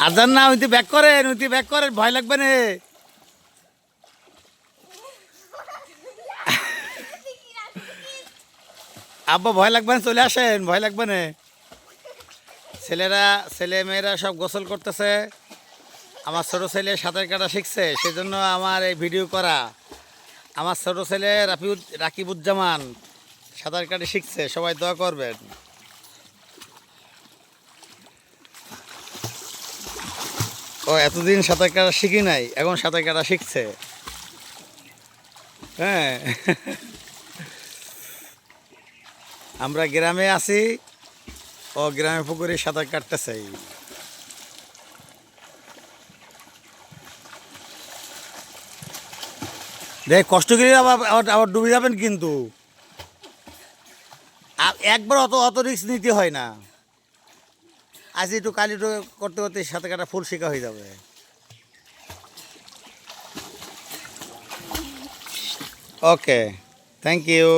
আজান না উইতে ব্যাক করেন, উইতে ব্যাক করেন, ভয় লাগবে না। আব্বা ভয় লাগবে না, চলে আসেন, ভয় লাগবে না। ছেলে মেয়েরা সব গোসল করতেছে। আমার ছোট ছেলে সাঁতার কাটা শিখছে, সেজন্য আমার এই ভিডিও করা। আমার ছোট ছেলে রাকিবুজ্জামান সাঁতার কাটে শিখছে, সবাই দোয়া করবেন। ও এতদিন সাঁতার কাটা শিখি নাই, এখন সাঁতার কাটা শিখছে। হ্যাঁ, আমরা গ্রামে আছি, ও গ্রামে পুকুরে সাঁতার কাটতেছে। দেখ কষ্ট করে আবার আবার আবার ডুবে যাবেন কিন্তু। একবার অত অত রিস্ক নিতে হয় না। আজ একটু কাল একটু করতে করতে সাঁতার কাটা ফুল শেখা হয়ে যাবে। ওকে, থ্যাংক ইউ।